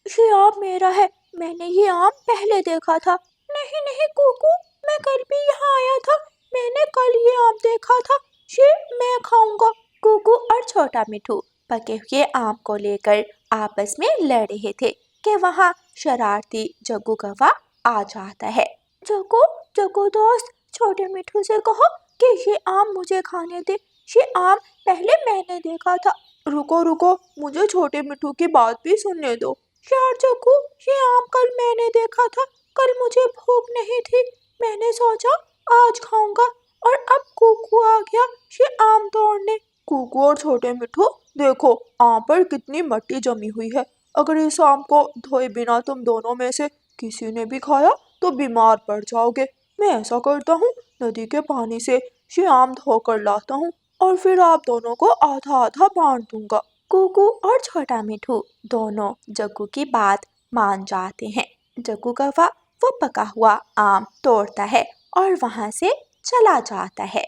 یہ आम मेरा है, मैंने ये आम पहले देखा था। नहीं नहीं कुकू, मैं कल भी यहाँ आया था, मैंने कल ये आम देखा था, ये मैं खाऊंगा। कुकू और छोटा मिठू पके हुए आम को लेकर आपस में लड़ रहे थे कि वहाँ शरारती जग्गू कौवा आ जाता है। जग्गू जग्गू दोस्त, छोटे मिठू से कहो कि ये आम मुझे खाने दे, ये आम पहले मैंने देखा था। रुको रुको, मुझे छोटे मिठू की बात भी सुनने दो। यार जग्गू, ये आम कल मैंने देखा था, कल मुझे भूख नहीं थी, मैंने सोचा आज खाऊंगा, और अब कुकू आ गया ये आम तोड़ने। कुकू और छोटे मिठू देखो, आम पर कितनी मिट्टी जमी हुई है। अगर इस आम को धोए बिना तुम दोनों में से किसी ने भी खाया तो बीमार पड़ जाओगे। मैं ऐसा करता हूँ, नदी के पानी से ये आम धोकर लाता हूँ और फिर आप दोनों को आधा आधा बांट दूंगा। कुकू और छोटा मिठू दोनों जग्गू की बात मान जाते हैं। जग्गू कौवा वो पका हुआ आम तोड़ता है और वहां से चला जाता है।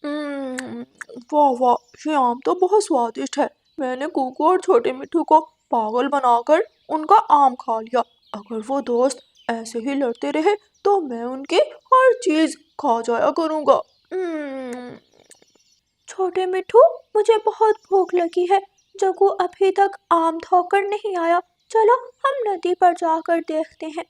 वाह वाह, ये आम तो बहुत स्वादिष्ट है। मैंने कुकू और छोटे मिठू को पागल बनाकर उनका आम खा लिया। अगर वो दोस्त ऐसे ही लड़ते रहे तो मैं उनकी हर चीज खा जाया करूँगा। छोटे मिठू, मुझे बहुत भूख लगी है, जग्गू अभी तक आम धोकर नहीं आया, चलो हम नदी पर जाकर देखते हैं।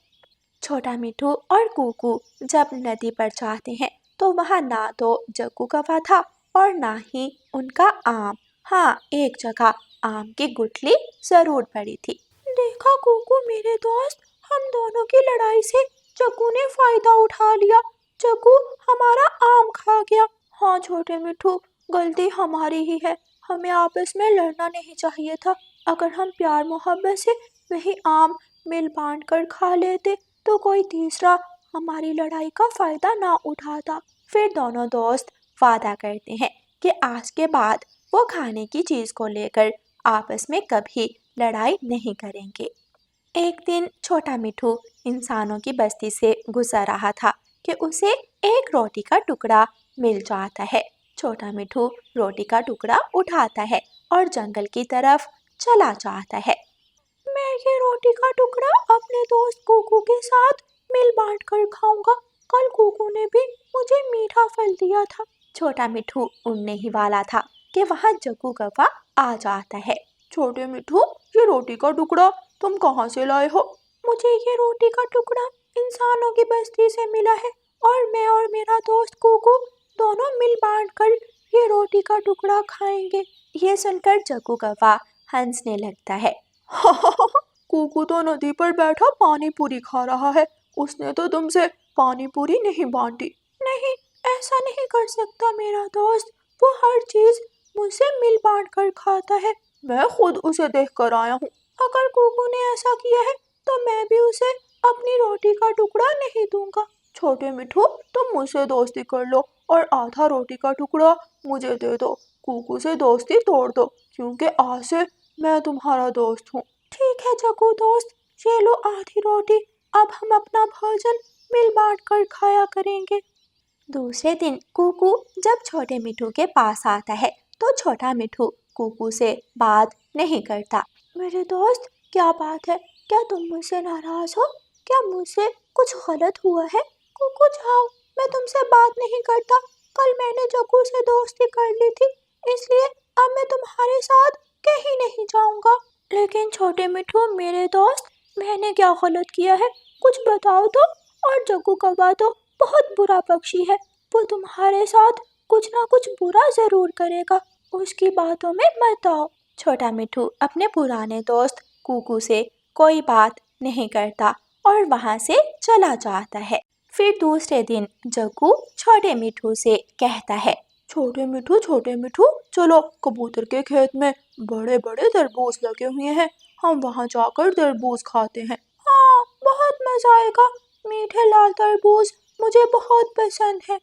छोटा मिठू और कुकू जब नदी पर जाते हैं तो वहाँ ना तो जग्गू कौवा था और ना ही उनका आम। हाँ, एक जगह आम की गुठली जरूर पड़ी थी। देखा कुकू मेरे दोस्त, हम दोनों की लड़ाई से जग्गू ने फायदा उठा लिया, जग्गू हमारा आम खा गया। हाँ छोटे मिठू, गलती हमारी ही है, हमें आपस में लड़ना नहीं चाहिए था। अगर हम प्यार मोहब्बत से वही आम मिल बांट कर खा लेते तो कोई तीसरा हमारी लड़ाई का फायदा ना उठाता। फिर दोनों दोस्त वादा करते हैं कि आज के बाद वो खाने की चीज को लेकर आपस में कभी लड़ाई नहीं करेंगे। एक दिन छोटा मिठू इंसानों की बस्ती से गुजर रहा था कि उसे एक रोटी का टुकड़ा मिल जाता है। छोटा मिठू रोटी का टुकड़ा उठाता है और जंगल की तरफ चला जाता है। मैं ये रोटी का टुकड़ा अपने दोस्त कुकू के साथ मिल बांट कर खाऊंगा, कल कुकू ने भी मुझे मीठा फल दिया था। छोटा मिठू उड़ने ही वाला था कि वहाँ जग्गू कौवा आ जाता है। छोटे मिठू, ये रोटी का टुकड़ा तुम कहाँ से लाए हो? मुझे ये रोटी का टुकड़ा इंसानों की बस्ती से मिला है और मैं और मेरा दोस्त कुकू दोनों मिल बांट कर ये रोटी का टुकड़ा खाएंगे। ये सुनकर जग्गू कौवा हंसने लगता है। कुकू तो नदी पर बैठा पानी पूरी खा रहा है, उसने तो तुमसे पानी पूरी नहीं बांटी। नहीं, ऐसा नहीं कर सकता मेरा दोस्त, वो हर चीज मुझसे मिल बांट कर खाता है, मैं खुद उसे देख कर आया हूँ। अगर कुकू ने ऐसा किया है तो मैं भी उसे अपनी रोटी का टुकड़ा नहीं दूंगा। छोटे मिठू, तुम मुझसे दोस्ती कर लो और आधा रोटी का टुकड़ा मुझे दे दो। कुकू से दोस्ती तोड़ दो, क्योंकि आज से मैं तुम्हारा दोस्त हूँ। ठीक है जग्गू दोस्त, ये लो आधी रोटी, अब हम अपना भोजन मिल बांट कर खाया करेंगे। दूसरे दिन कुकू जब छोटे मिठू के पास आता है तो छोटा मिठू कुकू से बात नहीं करता। मेरे दोस्त, क्या बात है, क्या तुम मुझसे नाराज हो? क्या मुझसे कुछ गलत हुआ है? कुकू जाओ, मैं तुमसे बात नहीं करता, कल मैंने जग्गू से दोस्ती कर ली थी, इसलिए अब मैं तुम्हारे साथ कहीं नहीं जाऊंगा। लेकिन छोटे मिठू मेरे दोस्त, मैंने क्या गलत किया है, कुछ बताओ तो। और जग्गू कौवा तो बहुत बुरा पक्षी है, वो तुम्हारे साथ कुछ ना कुछ बुरा जरूर करेगा, उसकी बातों में मत आओ। छोटा मिठू अपने पुराने दोस्त कुकू से कोई बात नहीं करता और वहां से चला जाता है। फिर दूसरे दिन जग्गू छोटे मिठू से कहता है, छोटे मिठू, चलो कबूतर के खेत में बड़े बड़े तरबूज लगे हुए हैं, हम वहां जाकर तरबूज खाते हैं। हाँ, बहुत मजा आएगा, मीठे लाल तरबूज मुझे बहुत पसंद है।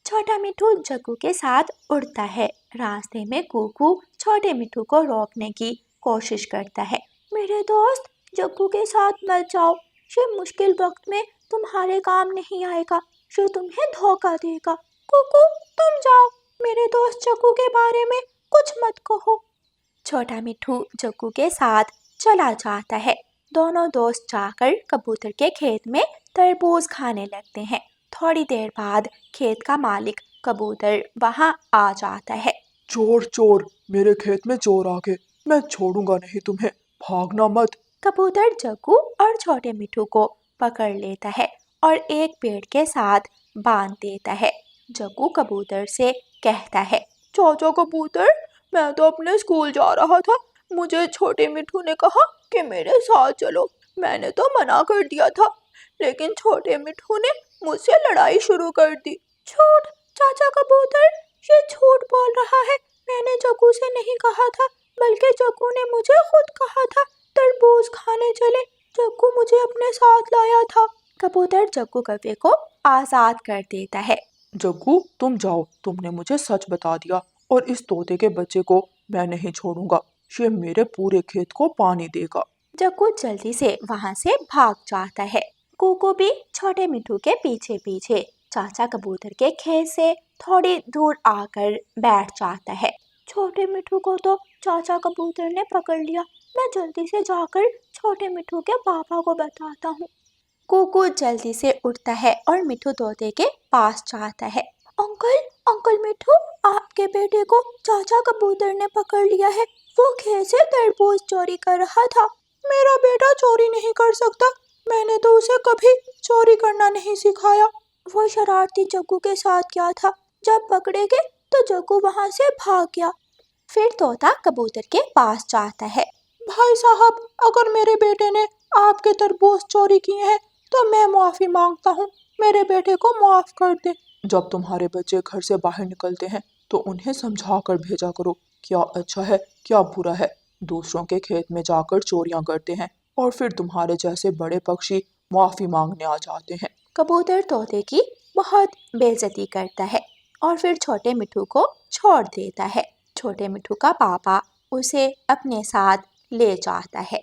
छोटा मिठू जग्गू के साथ उड़ता है। रास्ते में कुकू छोटे मिठू को रोकने की कोशिश करता है। मेरे दोस्त, जग्गू के साथ मत जाओ, ये मुश्किल वक्त में तुम्हारे काम नहीं आएगा, ये तुम्हें धोखा देगा। कुकू, तुम जाओ, मेरे दोस्त जग्गू के बारे में कुछ मत कहो। छोटा मिठू जग्गू के साथ चला जाता है। दोनों दोस्त जाकर कबूतर के खेत में तरबूज खाने लगते हैं। थोड़ी देर बाद खेत का मालिक कबूतर वहां आ जाता है। चोर चोर, मेरे खेत में चोर आ गए, मैं छोड़ूंगा नहीं तुम्हें, भागना मत। कबूतर जग्गू और छोटे मिठू को पकड़ लेता है और एक पेड़ के साथ बांध देता है। जग्गू कबूतर से कहता है, चाचा कबूतर, मैं तो अपने स्कूल जा रहा था, मुझे छोटे मिठू ने कहा कि मेरे साथ चलो। मैंने तो मना कर दिया था, लेकिन छोटे मिठू ने मुझसे लड़ाई शुरू कर दी। झूठ, चाचा कबूतर, ये झूठ बोल रहा है। मैंने जग्गू से नहीं कहा था, बल्कि जग्गू ने मुझे खुद कहा था तरबूज खाने चले। जग्गू मुझे अपने साथ लाया था। कबूतर जग्गू कौवे को आजाद कर देता है। जग्गू तुम जाओ, तुमने मुझे सच बता दिया और इस तोते के बच्चे को मैं नहीं छोड़ूंगा, ये मेरे पूरे खेत को पानी देगा। जग्गू जल्दी से वहां से भाग जाता है। कुकू भी छोटे मिठू के पीछे पीछे चाचा कबूतर के खेत से थोड़ी दूर आकर बैठ जाता है। छोटे मिठू को तो चाचा कबूतर ने पकड़ लिया, मैं जल्दी से जाकर छोटे मिठू के पापा को बताता हूँ। कुकू जल्दी से उठता है और मिठू तोते के पास जाता है। अंकल, अंकल मिठू, आपके बेटे को चाचा कबूतर ने पकड़ लिया है, वो खेत से तरबूज चोरी कर रहा था। मेरा बेटा चोरी नहीं कर सकता, मैंने तो उसे कभी चोरी करना नहीं सिखाया। वो शरारती जग्गू के साथ क्या था, जब पकड़े गए तो जग्गू वहां से भाग गया। फिर तोता कबूतर के पास जाता है। भाई साहब, अगर मेरे बेटे ने आपके तरबूज चोरी किए हैं तो मैं माफी मांगता हूँ, मेरे बेटे को माफ कर दे। जब तुम्हारे बच्चे घर से बाहर निकलते हैं तो उन्हें समझा कर भेजा करो, क्या अच्छा है क्या बुरा है। दूसरों के खेत में जाकर चोरियां करते हैं और फिर तुम्हारे जैसे बड़े पक्षी माफी मांगने आ जाते हैं। कबूतर तोते की बहुत बेइज्जती करता है और फिर छोटे मिठू को छोड़ देता है। छोटे मिठू का पापा उसे अपने साथ ले जाता है।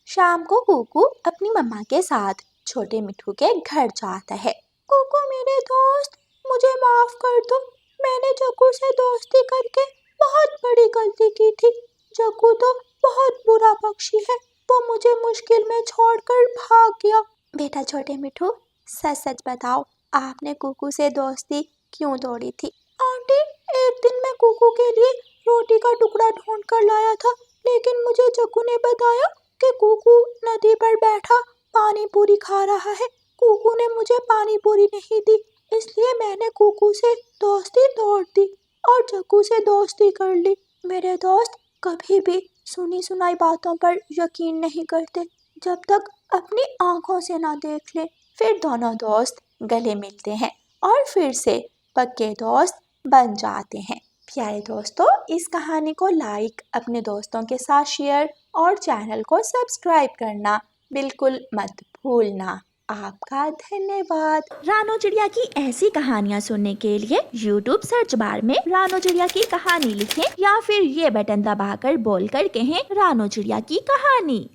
शाम को कुकू अपनी मम्मा के साथ छोटे मिठू के घर जाता है। कुकू मेरे दोस्त, मुझे माफ कर दो, मैंने जग्गू से दोस्ती करके बहुत बड़ी गलती की थी। जग्गू तो बहुत बुरा पक्षी है, वो मुझे मुश्किल में छोड़कर भाग गया। बेटा छोटे मिठू, सच सच बताओ, आपने कुकू से दोस्ती क्यों तोड़ी थी? आंटी, एक दिन मैं कुकू के लिए रोटी का टुकड़ा ढूंढ कर लाया था, लेकिन मुझे जग्गू ने बताया कि कुकू नदी पर बैठा पानी पूरी खा रहा है। कुकू ने मुझे पानी पूरी नहीं दी, इसलिए मैंने कुकू से दोस्ती तोड़ दी और जग्गू से दोस्ती कर ली। मेरे दोस्त कभी भी सुनी सुनाई बातों पर यकीन नहीं करते जब तक अपनी आंखों से ना देख ले। फिर दोनों दोस्त गले मिलते हैं और फिर से पक्के दोस्त बन जाते हैं। प्यारे दोस्तों, इस कहानी को लाइक, अपने दोस्तों के साथ शेयर और चैनल को सब्सक्राइब करना बिल्कुल मत भूलना। आपका धन्यवाद। रानो चिड़िया की ऐसी कहानियाँ सुनने के लिए YouTube सर्च बार में रानो चिड़िया की कहानी लिखें या फिर ये बटन दबाकर बोलकर कहें रानो चिड़िया की कहानी।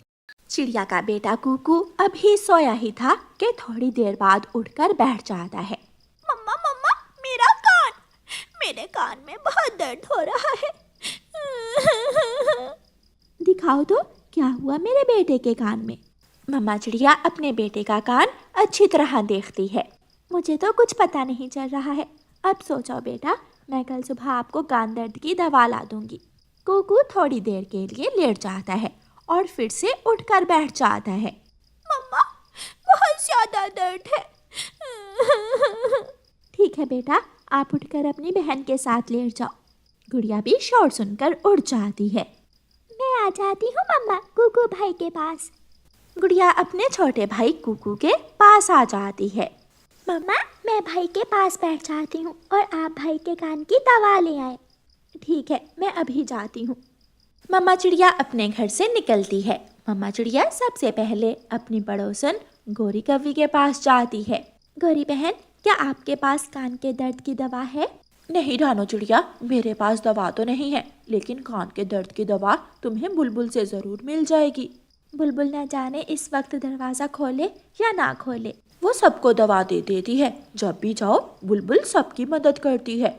चिड़िया का बेटा कुकू अभी सोया ही था कि थोड़ी देर बाद उठकर बैठ जाता है। मम्मा मम्मा, मेरा कान, मेरे कान में बहुत दर्द हो रहा है। दिखाओ तो क्या हुआ मेरे बेटे के कान में। मम्मा चिड़िया अपने बेटे का कान अच्छी तरह देखती है। मुझे तो कुछ पता नहीं चल रहा है, अब सो जाओ बेटा, मैं कल सुबह आपको कान दर्द की दवा ला दूंगी। कुकू थोड़ी देर के लिए लेट जाता है और फिर से उठकर बैठ जाता है। मम्मा, बहुत ज्यादा दर्द है। ठीक है बेटा, आप उठकर अपनी बहन के साथ लेट जाओ। गुड़िया भी शोर सुनकर उठ जाती है। मैं आ जाती हूँ मम्मा, कुकू भाई के पास। गुड़िया अपने छोटे भाई कुकू के पास आ जाती है। मम्मा, मैं भाई के पास बैठ जाती हूँ और आप भाई के कान की दवा ले आए। ठीक है, मैं अभी जाती हूँ। मम्मा चिड़िया अपने घर से निकलती है। मम्मा चिड़िया सबसे पहले अपनी पड़ोसन गोरी कौवी के पास जाती है। गोरी बहन, क्या आपके पास कान के दर्द की दवा है? नहीं रानो चिड़िया, मेरे पास दवा तो नहीं है, लेकिन कान के दर्द की दवा तुम्हें बुलबुल से ज़रूर मिल जाएगी। बुलबुल न जाने इस वक्त दरवाज़ा खोले या ना खोले। वो सबको दवा दे देती है, जब भी जाओ बुलबुल सबकी मदद करती है।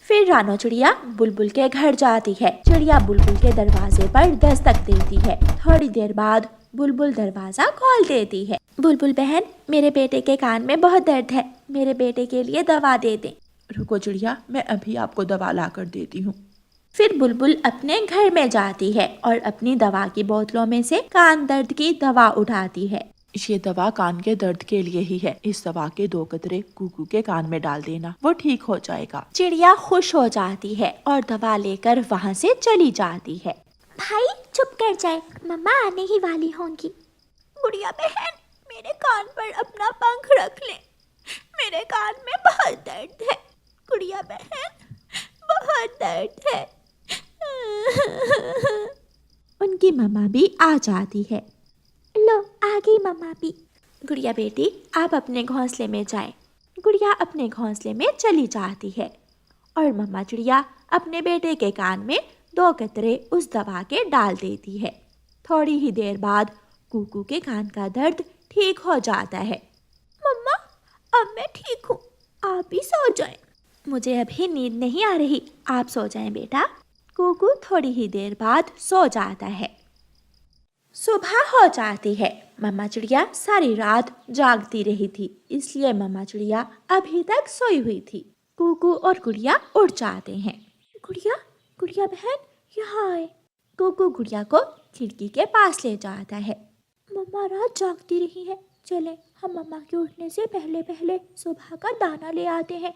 फिर रानो चिड़िया बुलबुल के घर जाती है। चिड़िया बुलबुल के दरवाजे पर दस्तक देती है। थोड़ी देर बाद बुलबुल दरवाजा खोल देती है। बुलबुल बहन, मेरे बेटे के कान में बहुत दर्द है, मेरे बेटे के लिए दवा दे दे। रुको चिड़िया, मैं अभी आपको दवा ला कर देती हूँ। फिर बुलबुल अपने घर में जाती है और अपनी दवा की बोतलों में से कान दर्द की दवा उठाती है। ये दवा कान के दर्द के लिए ही है। इस दवा के 2 कतरे कुकू के कान में डाल देना, वो ठीक हो जाएगा। चिड़िया खुश हो जाती है और दवा लेकर वहाँ से चली जाती है। भाई चुप कर जाए, मम्मा आने ही वाली होंगी। गुड़िया बहन, मेरे कान पर अपना पंख रख ले, मेरे कान में बहुत दर्द है। गुड़िया बहन, बहुत दर्द है। उनकी मम्मा भी आ जाती है। लो आ गई मम्मा भी। गुड़िया बेटी, आप अपने घोंसले में जाएं। गुड़िया अपने घोंसले में चली जाती है और मम्मा चिड़िया अपने बेटे के कान में 2 कतरे उस दवा के डाल देती है। थोड़ी ही देर बाद कुकू के कान का दर्द ठीक हो जाता है। मम्मा, अब मैं ठीक हूँ, आप भी सो जाएं। मुझे अभी नींद नहीं आ रही, आप सो जाएं बेटा। कुकू थोड़ी ही देर बाद सो जाता है। सुबह हो जाती है। मम्मा चिड़िया सारी रात जागती रही थी, इसलिए मम्मा चिड़िया अभी तक सोई हुई थी। कुकू और गुड़िया उठ जाते हैं। गुड़िया, गुड़िया बहन, यहाँ आए। कुकू गुड़िया को खिड़की के पास ले जाता है। मम्मा रात जागती रही है, चले हम मम्मा के उठने से पहले पहले सुबह का दाना ले आते हैं,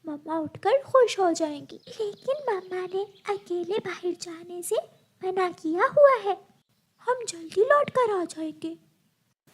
मम्मा उठकर खुश हो जाएंगी। लेकिन मम्मा ने अकेले बाहर जाने से मना किया हुआ है, हम जल्दी लौट कर आ जाएंगे।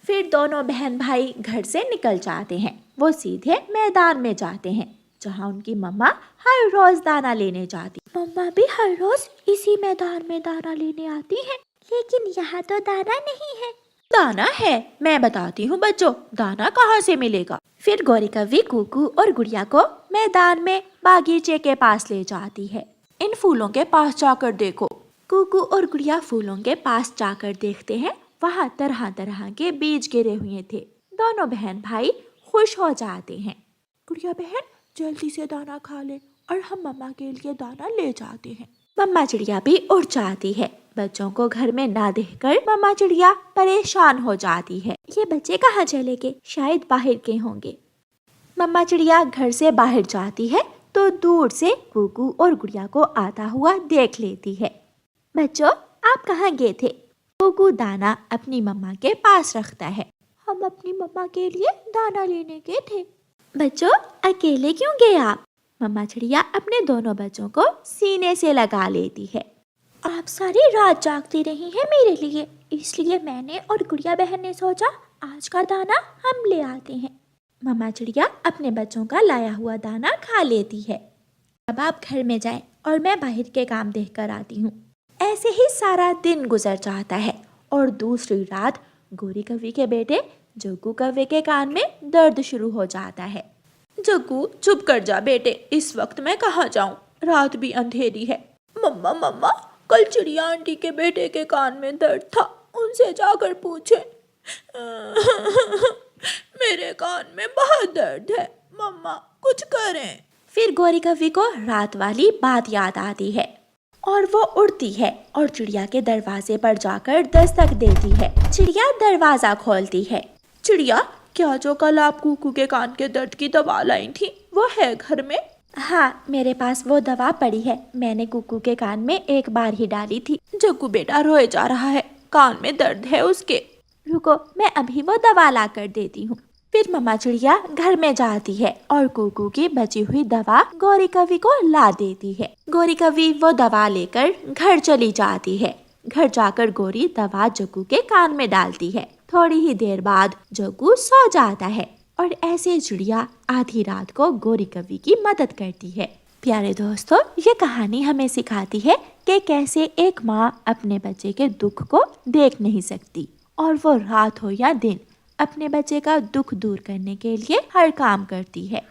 फिर दोनों बहन भाई घर से निकल जाते हैं। वो सीधे मैदान में जाते हैं, जहाँ उनकी मम्मा हर रोज दाना लेने जाती। मम्मा भी हर रोज इसी मैदान में दाना लेने आती हैं। लेकिन यहाँ तो दाना नहीं है। दाना है, मैं बताती हूँ बच्चों, दाना कहाँ से मिलेगा। फिर गौरी कव्वी कुकू और गुड़िया को मैदान में बागीचे के पास ले जाती है। इन फूलों के पास जाकर देखो। कुकू और गुड़िया फूलों के पास जाकर देखते हैं, वहाँ तरह तरह के बीज गिरे हुए थे। दोनों बहन भाई खुश हो जाते हैं। गुड़िया बहन, जल्दी से दाना खा ले और हम मम्मा के लिए दाना ले जाते हैं। मम्मा चिड़िया भी उठ जाती है। बच्चों को घर में ना देखकर मम्मा चिड़िया परेशान हो जाती है। ये बच्चे कहाँ चले गए, शायद बाहर के होंगे। मम्मा चिड़िया घर से बाहर जाती है तो दूर से कुकू और गुड़िया को आता हुआ देख लेती है। बच्चों, आप कहाँ गए थे? कुकू दाना अपनी मम्मा के पास रखता है। हम अपनी मम्मा के लिए दाना लेने गए थे। बच्चों, अकेले क्यों गए आप? मम्मा चिड़िया अपने दोनों बच्चों को सीने से लगा लेती है। आप सारी रात जागती रही हैं मेरे लिए, इसलिए मैंने और गुड़िया बहन ने सोचा आज का दाना हम ले आते हैं। मम्मा चिड़िया अपने बच्चों का लाया हुआ दाना खा लेती है। अब आप घर में जाएं और मैं बाहर के काम देख कर आती हूँ। ऐसे ही सारा दिन गुजर जाता है और दूसरी रात गौरी कव्वी के बेटे जग्गू कव्वे के कान में दर्द शुरू हो जाता है। जग्गू, चुप कर जा बेटे, इस वक्त मैं कहाँ जाऊँ, रात भी अंधेरी है। मम्मा मम्मा, कल चिड़िया आंटी के बेटे के कान में दर्द था, उनसे जाकर पूछे। मेरे कान में बहुत दर्द है, मम्मा कुछ करें। फिर गौरी कव्वी को रात वाली बात याद आती है और वो उड़ती है और चिड़िया के दरवाजे पर जाकर दस्तक देती है। चिड़िया दरवाजा खोलती है। चिड़िया, क्या जो कल आप कुकू के कान के दर्द की दवा लाई थी वो है घर में? हाँ, मेरे पास वो दवा पड़ी है, मैंने कुकू के कान में एक बार ही डाली थी। जग्गू बेटा रोए जा रहा है, कान में दर्द है उसके। रुको, मैं अभी वो दवा ला कर देती हूँ। फिर मम्मा चिड़िया घर में जाती है और कुकू की बची हुई दवा गौरी कव्वी को ला देती है। गौरी कव्वी वो दवा लेकर घर चली जाती है। घर जाकर गौरी दवा जग्गू के कान में डालती है। थोड़ी ही देर बाद जग्गू सो जाता है और ऐसे चिड़िया आधी रात को गौरी कव्वी की मदद करती है। प्यारे दोस्तों, ये कहानी हमें सिखाती है कि कैसे एक माँ अपने बच्चे के दुख को देख नहीं सकती और वो रात हो या दिन अपने बच्चे का दुख दूर करने के लिए हर काम करती है।